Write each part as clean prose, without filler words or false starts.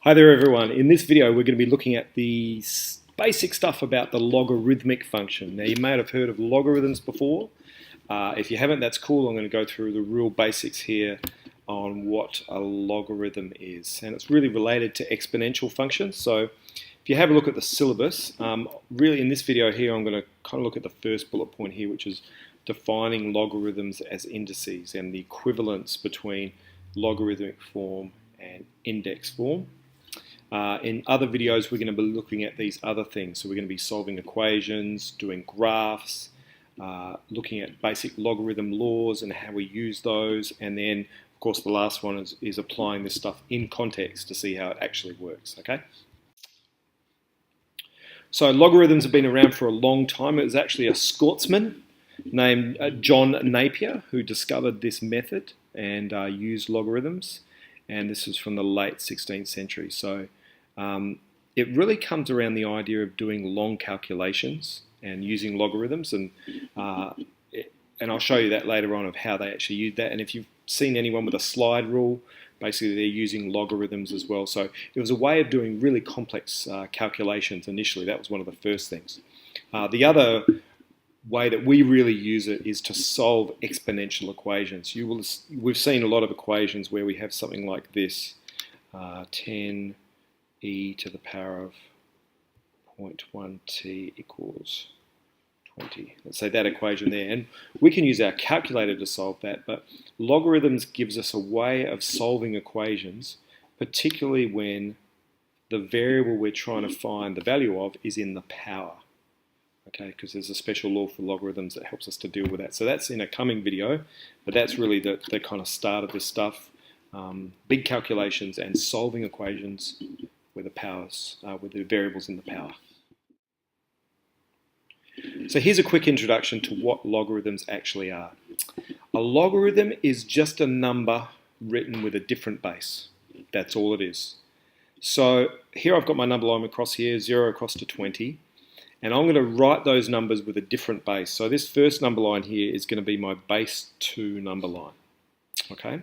Hi there everyone. In this video we're going to be looking at the basic stuff about the logarithmic function. Now you may have heard of logarithms before. If you haven't, that's cool. I'm going to go through the real basics here on what a logarithm is. And it's really related to exponential functions. So if you have a look at the syllabus, really in this video here I'm going to kind of look at the first bullet point here, which is defining logarithms as indices and the equivalence between logarithmic form and index form. In other videos, we're going to be looking at these other things. So we're going to be solving equations, doing graphs, looking at basic logarithm laws and how we use those. And then, of course, the last one is applying this stuff in context to see how it actually works. Okay. So logarithms have been around for a long time. It was actually a Scotsman named John Napier who discovered this method and used logarithms. And this was from the late 16th century. So it really comes around the idea of doing long calculations and using logarithms, and I'll show you that later on of how they actually use that. And if you've seen anyone with a slide rule, basically they're using logarithms as well. So it was a way of doing really complex calculations initially. That was one of the first things. The other way that we really use it is to solve exponential equations. We've seen a lot of equations where we have something like this, 10e to the power of 0.1t equals 20. Let's say that equation there, and we can use our calculator to solve that, but logarithms gives us a way of solving equations, particularly when the variable we're trying to find the value of is in the power. Okay, because there's a special law for logarithms that helps us to deal with that. So that's in a coming video, but that's really the kind of start of this stuff. Big calculations and solving equations with the powers, with the variables in the power. So here's a quick introduction to what logarithms actually are. A logarithm is just a number written with a different base. That's all it is. So here I've got my number line across here, 0 across to 20. And I'm going to write those numbers with a different base. So this first number line here is going to be my base 2 number line. Okay,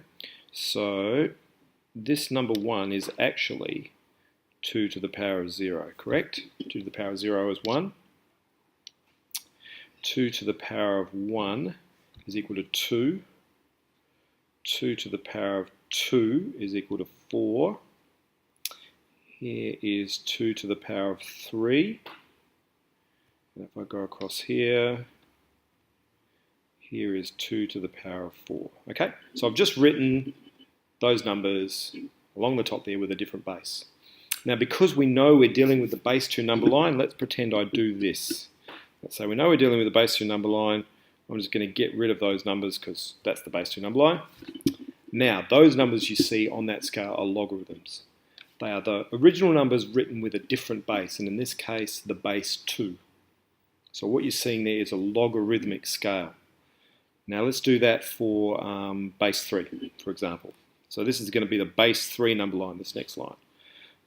so this number 1 is actually 2 to the power of 0, correct? 2 to the power of 0 is 1. 2 to the power of 1 is equal to 2. 2 to the power of 2 is equal to 4. Here is 2 to the power of 3. And if I go across here, here is 2 to the power of 4. Okay, so I've just written those numbers along the top there with a different base. Now, because we know we're dealing with the base 2 number line, let's pretend I do this. Let's say we know we're dealing with the base 2 number line. I'm just going to get rid of those numbers because that's the base 2 number line. Now, those numbers you see on that scale are logarithms. They are the original numbers written with a different base, and in this case, the base 2. So what you're seeing there is a logarithmic scale. Now let's do that for base 3, for example. So this is going to be the base 3 number line, this next line.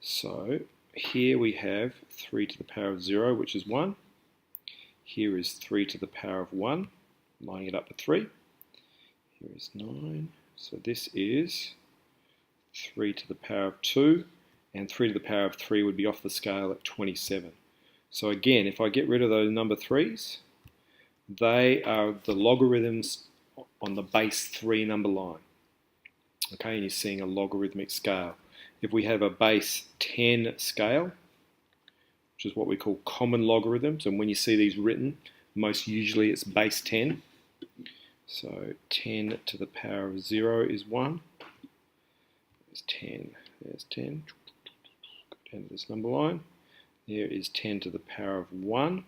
So here we have 3 to the power of 0, which is 1. Here is 3 to the power of 1, lining it up to 3. Here is 9. So this is 3 to the power of 2, and 3 to the power of 3 would be off the scale at 27. So again, if I get rid of those number 3's, they are the logarithms on the base 3 number line. Okay, and you're seeing a logarithmic scale. If we have a base 10 scale, which is what we call common logarithms, and when you see these written, most usually it's base 10. So 10 to the power of 0 is 1. There's 10. There's 10. Go down to this number line. Here is 10 to the power of 1.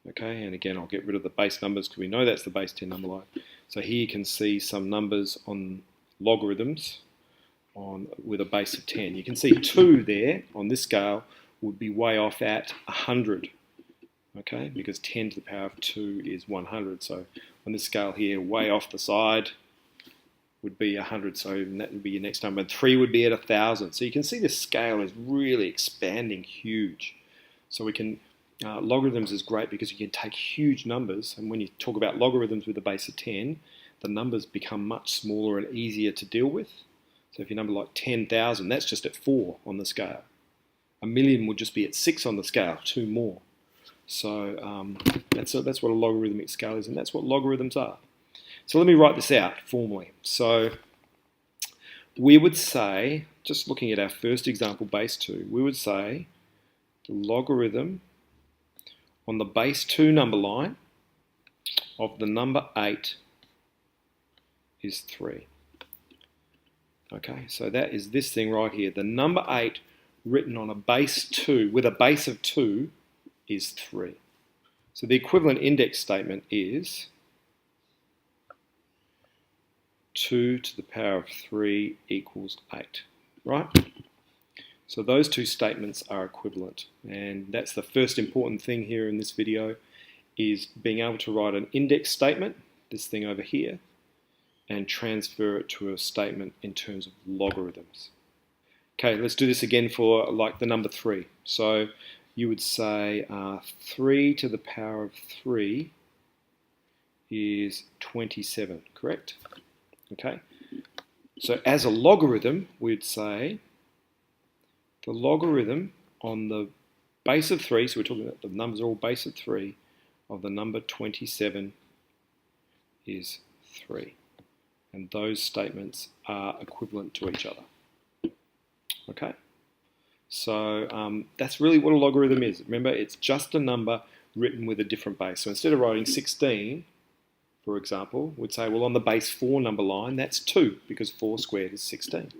Okay, and again, I'll get rid of the base numbers because we know that's the base 10 number line. So here you can see some numbers on logarithms with a base of 10. You can see 2 there on this scale would be way off at 100. Okay, because 10 to the power of 2 is 100. So on this scale here, way off the side would be 100, so that would be your next number. And 3 would be at 1,000. So you can see the scale is really expanding huge. So we can, logarithms is great because you can take huge numbers, and when you talk about logarithms with a base of 10, the numbers become much smaller and easier to deal with. So if your number like 10,000, that's just at 4 on the scale. A million would just be at 6 on the scale, 2 more. So that's what a logarithmic scale is, and that's what logarithms are. So let me write this out formally. So we would say, just looking at our first example, base 2, we would say the logarithm on the base 2 number line of the number 8 is 3. Okay, so that is this thing right here. The number 8 written on a base 2, with a base of 2, is 3. So the equivalent index statement is 2 to the power of 3 equals 8, right? So those two statements are equivalent, and that's the first important thing here in this video, is being able to write an index statement, this thing over here, and transfer it to a statement in terms of logarithms. Okay, let's do this again for like the number 3. So you would say 3 to the power of 3 is 27, correct? Okay, so as a logarithm, we'd say the logarithm on the base of 3, so we're talking about the numbers are all base of 3, of the number 27 is 3. And those statements are equivalent to each other. Okay, so that's really what a logarithm is. Remember, it's just a number written with a different base. So instead of writing 16, for example, we'd say, well, on the base 4 number line, that's 2, because 4 squared is 16.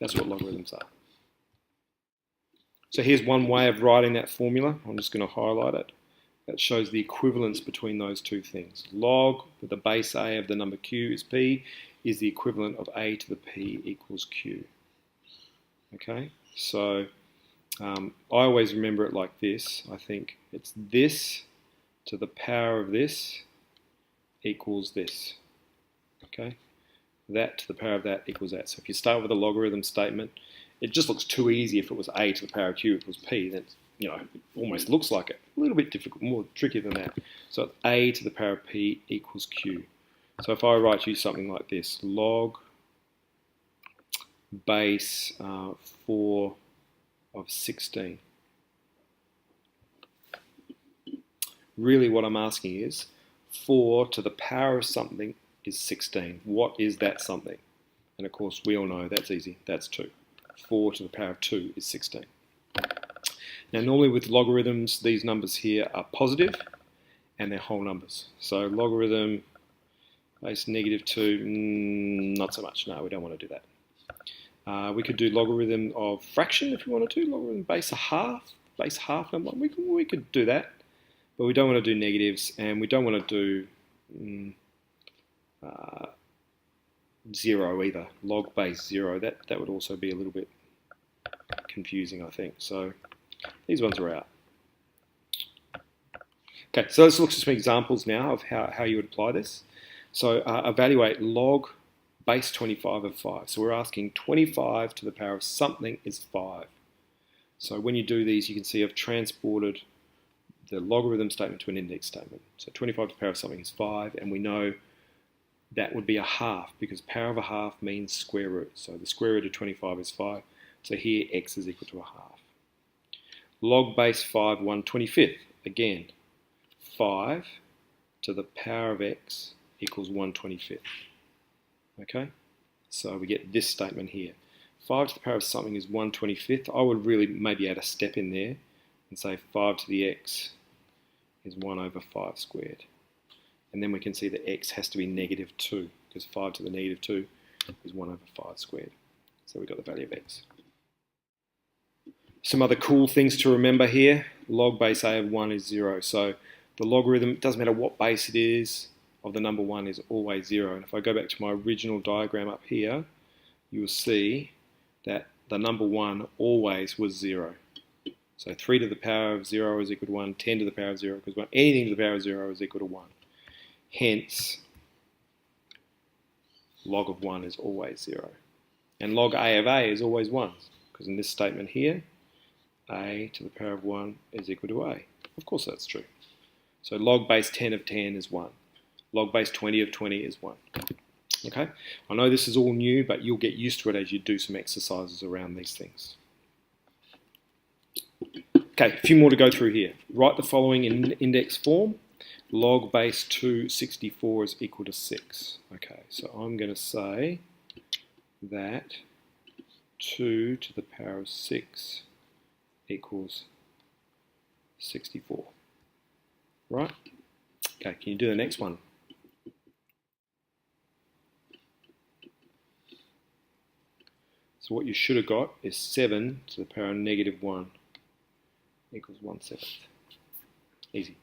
That's what logarithms are. So here's one way of writing that formula. I'm just going to highlight it. That shows the equivalence between those two things. Log with the base a of the number q is p is the equivalent of a to the p equals q. Okay, so I always remember it like this. I think it's this to the power of this equals this. Okay, that to the power of that equals that. So if you start with a logarithm statement, it just looks too easy if it was a to the power of q equals p. Then it almost looks like it. A little bit difficult, more tricky than that. So it's a to the power of p equals q. So if I write you something like this, log base 4 of 16. Really what I'm asking is, 4 to the power of something is 16. What is that something? And of course we all know that's easy, that's 2. 4 to the power of 2 is 16. Now normally with logarithms, these numbers here are positive and they're whole numbers. So logarithm base negative 2, not so much, no, we don't want to do that. We could do logarithm of fraction if we wanted to, logarithm base half number, we could do that, but we don't want to do negatives, and we don't want to do 0 either, log base 0, that would also be a little bit confusing, I think. So these ones are out. Okay, so let's look at some examples now of how you would apply this. So evaluate log base 25 of 5. So we're asking 25 to the power of something is 5. So when you do these, you can see I've transported the logarithm statement to an index statement. So 25 to the power of something is 5, and we know that would be a half, because power of a half means square root. So the square root of 25 is 5. So here x is equal to a half. Log base 5 1/25. Again, 5 to the power of x equals 1/25. Okay, so we get this statement here. 5 to the power of something is 1/25. I would really maybe add a step in there and say 5 to the x is 1 over 5 squared. And then we can see that x has to be negative 2, because 5 to the negative 2 is 1 over 5 squared. So we've got the value of x. Some other cool things to remember here. Log base a of 1 is 0. So the logarithm, it doesn't matter what base it is, of the number 1 is always 0. And if I go back to my original diagram up here, you will see that the number 1 always was 0. So 3 to the power of 0 is equal to 1, 10 to the power of 0 equals 1, anything to the power of 0 is equal to 1. Hence, log of 1 is always 0. And log a of a is always 1, because in this statement here, a to the power of 1 is equal to a. Of course that's true. So log base 10 of 10 is 1. Log base 20 of 20 is 1. Okay, I know this is all new, but you'll get used to it as you do some exercises around these things. Okay, a few more to go through here. Write the following in index form. Log base 264 is equal to 6. Okay, so I'm going to say that 2 to the power of 6 equals 64. Right? Okay, can you do the next one? So what you should have got is 7 to the power of negative 1 equals 1/7. Easy.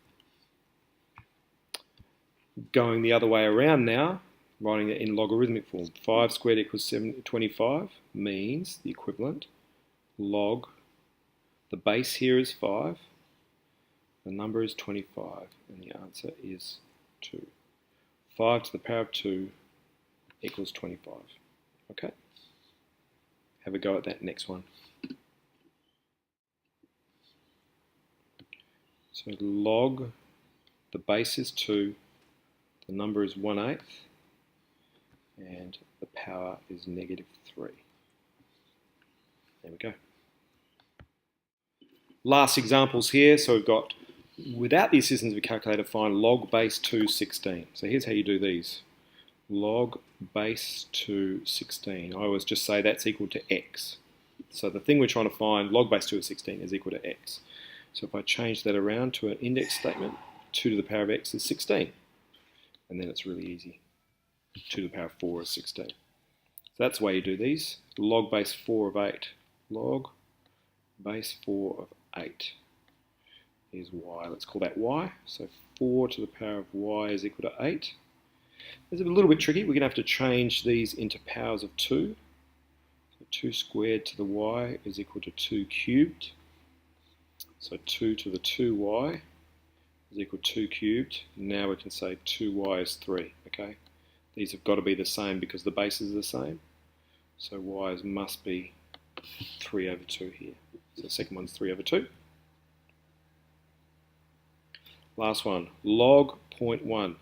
Going the other way around now, writing it in logarithmic form. 5 squared equals 25 means the equivalent log, the base here is 5, the number is 25, and the answer is 2. 5 to the power of 2 equals 25. Okay? Have a go at that next one. So log, the base is 2, the number is 1/8, and the power is negative 3. There we go. Last examples here. So we've got, without the assistance of a calculator, find log base 2 16. So here's how you do these. Log base 2 16. I always just say that's equal to x. So the thing we're trying to find, log base 2 of 16, is equal to x. So if I change that around to an index statement, 2 to the power of x is 16. And then it's really easy. 2 to the power of 4 is 16. So that's the way you do these. Log base 4 of 8. Log base 4 of 8 is y. Let's call that y. So 4 to the power of y is equal to 8. It's a little bit tricky. We're going to have to change these into powers of 2. So 2 squared to the y is equal to 2 cubed. So 2 to the 2y is equal to 2 cubed. Now we can say 2y is 3. Okay, these have got to be the same because the bases are the same. So y's must be 3 over 2 here. So the second one's 3 over 2. Last one, log 0.1.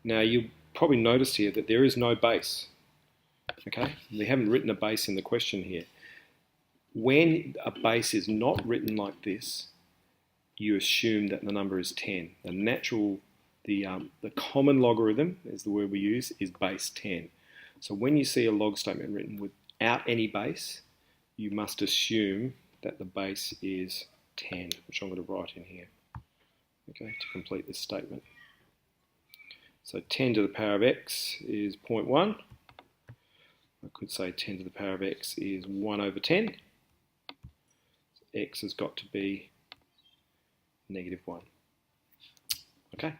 Now you probably noticed here that there is no base. Okay, they haven't written a base in the question here. When a base is not written like this, you assume that the number is 10. The natural, the common logarithm, is the word we use, is base 10. So when you see a log statement written without any base, you must assume that the base is 10, which I'm going to write in here, okay, to complete this statement. So 10 to the power of x is 0.1. I could say 10 to the power of x is 1 over 10. X has got to be negative 1. Okay.